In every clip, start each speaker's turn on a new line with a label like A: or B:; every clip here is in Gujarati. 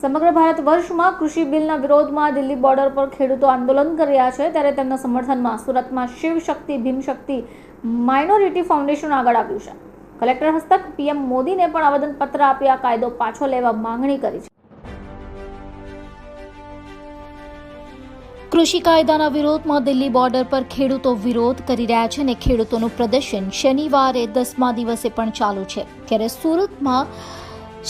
A: સમગ્ર ભારત વર્ષમાં કૃષિ બિલના વિરોધમાં દિલ્હી બોર્ડર પર ખેડૂતો આંદોલન કરી રહ્યા છે, ત્યારે તેમના સમર્થનમાં સુરતમાં શિવ શક્તિ ભીમ શક્તિ માઇનોરિટી ફાઉન્ડેશન આગળ આવ્યું છે। કલેક્ટર હસ્તક પીએમ મોદીને પણ આવેદનપત્ર આપી આ કાયદો પાછો લેવા માંગણી કરી છે।
B: કૃષિ કાયદાના વિરોધમાં દિલ્હી બોર્ડર પર ખેડૂતો વિરોધ કરી રહ્યા છે અને ખેડૂતોનું પ્રદર્શન શનિવારે 10મા દિવસે પણ ચાલુ છે, ત્યારે સુરતમાં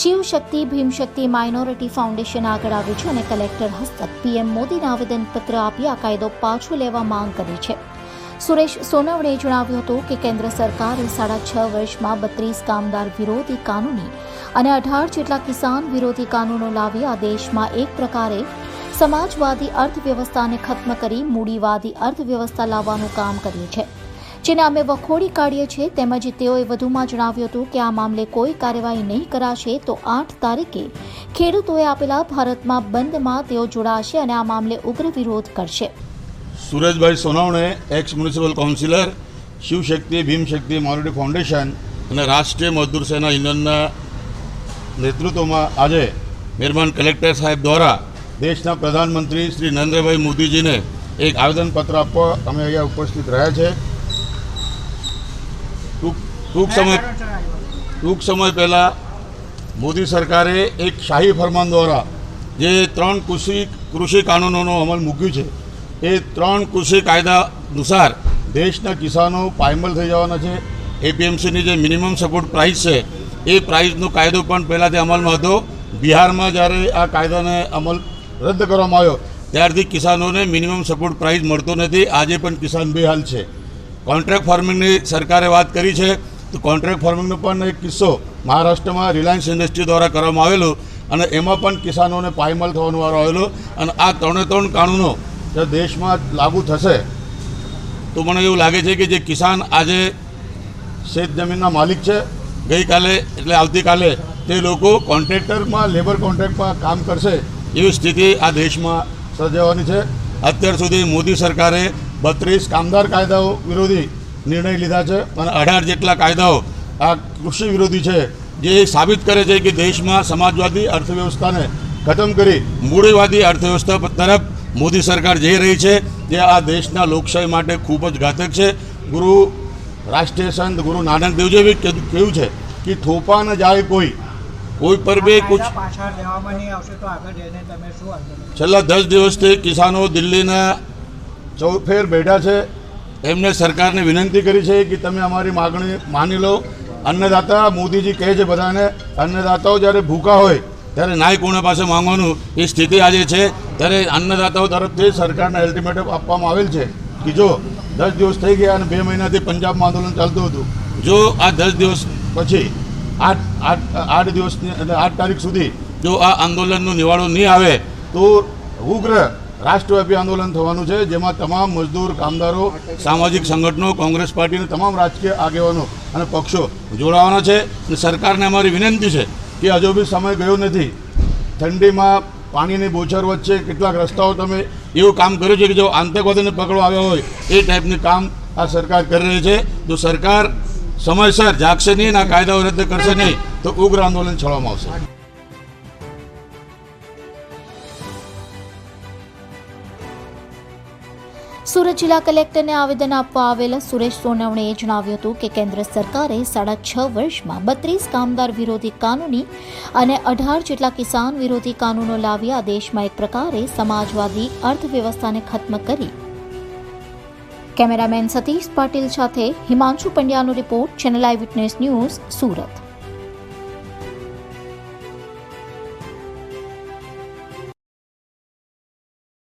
B: શિવ શક્તિ ભીમ શક્તિ માઇનોરિટી ફાઉન્ડેશન આગળ આવ્યું છે અને કલેક્ટર હસ્તક પીએમ મોદીને આવેદનપત્ર આપી આ કાયદો પાછો લેવા માંગ કરી છે। સુરેશ સોનવણેએ જણાવ્યું હતું કે કેન્દ્ર સરકારે 6.5 વર્ષમાં 32 કામદાર વિરોધી કાનૂની અને 18 જેટલા કિસાન વિરોધી કાનૂનો લાવી આ દેશમાં એક પ્રકારે સમાજવાદી અર્થવ્યવસ્થાને ખત્મ કરી મૂડીવાદી અર્થવ્યવસ્થા લાવવાનું કામ કર્યું છે, જેને અમે વખોડી કાઢીએ છીએ। તેમજ તેઓએ વધુમાં જણાવ્યું હતું કે આ મામલે કોઈ કાર્યવાહી નહીં કરાશે તો 8 તારીખે ખેડૂતોએ આપેલા ભારતમાં બંધમાં તેઓ જોડાશે અને આ મામલે ઉગ્ર વિરોધ કરશે।
C: Sureshbhai Sonawane, ex municipal councillor, Shiv Shakti Bhim Shakti minority foundation અને રાષ્ટ્રીય મજદૂર સેના યુનિયનના નેતૃત્વમાં આજે મહેરબાન કલેક્ટર સાહેબ દ્વારા દેશના પ્રધાનમંત્રી શ્રી નરેન્દ્રભાઈ મોદીજીને એક આવેદનપત્ર આપવા અમે અહીંયા ઉપસ્થિત રહ્યા છે। ટૂંક સમય પહેલાં મોદી સરકારે એક શાહી ફરમાન દ્વારા જે 3 કૃષિ કાનૂનોનો અમલ મૂક્યું છે, એ 3 કૃષિ કાયદા અનુસાર દેશના કિસાનો પાયમાલ થઈ જવાના છે। એપીએમસીની જે મિનિમમ સપોર્ટ પ્રાઇસ છે એ પ્રાઇસનો કાયદો પણ પહેલાંથી અમલમાં હતો। બિહારમાં જ્યારે આ કાયદાને અમલ રદ કરવામાં આવ્યો ત્યારથી કિસાનોને મિનિમમ સપોર્ટ પ્રાઇસ મળતો નથી। આજે પણ કિસાન બેહાલ છે। કોન્ટ્રાક્ટ ફાર્મિંગની સરકારે વાત કરી છે, તો કોન્ટ્રાક્ટ ફાર્મિંગનો પણ એક કિસ્સો મહારાષ્ટ્રમાં રિલાયન્સ ઇન્ડસ્ટ્રી દ્વારા કરવામાં આવેલો અને એમાં પણ કિસાનોને પાયમાલ થવાનો વારો આવેલો અને આ 3 કાનૂનો જો દેશમાં લાગુ થશે તો મને એવું લાગે છે કે જે કિસાન આજે શેત જમીનના માલિક છે, ગઈકાલે એટલે આવતીકાલે તે લોકો કોન્ટ્રાક્ટરમાં લેબર કોન્ટ્રાક્ટમાં કામ કરશે એવી સ્થિતિ આ દેશમાં સર્જાવાની છે। અત્યાર સુધી મોદી સરકારે 32 કામદાર કાયદાઓ વિરોધી નિર્ણય લીધા છે અને 18 જેટલા કાયદાઓ આ કૃષિ વિરોધી છે, જે સાબિત કરે છે કે દેશમાં સમાજવાદી અર્થવ્યવસ્થાને ખતમ કરી મૂડીવાદી અર્થવ્યવસ્થા તરફ મોદી સરકાર જઈ રહી છે, જે આ દેશના લોકશાહી માટે ખૂબ જ ઘાતક છે। ગુરુ રાષ્ટ્રીય સંત ગુરુ નાનક દેવજીએ કહ્યું છે કે થોપા ન જાય કોઈ પર બી કુછ। છેલ્લા 10 દિવસથી કિસાનો દિલ્હીના ચૌફેર બેઠા છે। એમને સરકારને વિનંતી કરી છે કે તમે અમારી માગણી માની લો। અન્નદાતા મોદીજી કહે છે બધાને, અન્નદાતાઓ જ્યારે ભૂખા હોય ત્યારે નાય કોના પાસે માંગવાનું એ સ્થિતિ આજે છે। ત્યારે અન્નદાતાઓ તરફથી સરકારને અલ્ટિમેટમ આપવામાં આવેલ છે કે જો 10 દિવસ થઈ ગયા અને 2 મહિનાથી પંજાબમાં આંદોલન ચાલતું હતું, જો આ 10 દિવસ પછી 8 દિવસની 8 તારીખ સુધી જો આ આંદોલનનો નિવાડો નહીં આવે તો ઉગ્ર રાષ્ટ્રવ્યાપી આંદોલન થવાનું છે, જેમાં તમામ મજદૂર કામદારો, સામાજિક સંગઠનો, કોંગ્રેસ પાર્ટીના તમામ રાજકીય આગેવાનો અને પક્ષો જોડાવાના છે। અને સરકારને અમારી વિનંતી છે કે હજુ બી સમય ગયો નથી। ઠંડીમાં પાણીની બોછર વચ્ચે કેટલાક રસ્તાઓ તમે એવું કામ કર્યું છે કે જો આતંકવાદીને પકડવા આવ્યા હોય એ ટાઈપનું કામ આ સરકાર કરી રહી છે। જો સરકાર સમયસર જાગશે નહીં, આ કાયદાઓ રદ કરશે નહીં તો ઉગ્ર આંદોલન છોડવામાં આવશે।
B: સુરત જિલ્લા કલેક્ટરને આવેદન આપવા આવેલા સુરેશ સોનવણેએ જણાવ્યું હતું કે કેન્દ્ર સરકારે 6.5 વર્ષમાં 32 કામદાર વિરોધી કાનૂની અને 18 જેટલા કિસાન વિરોધી કાનૂનો લાવી આ દેશમાં એક પ્રકારે સમાજવાદી અર્થવ્યવસ્થાને ખત્મ કરી। કેમેરામેન સતીશ પાટીલ સાથે હિમાંશુ પંડ્યાનો રિપોર્ટ, ચેનલ આઈ વિટનેસ ન્યૂઝ, સુરત।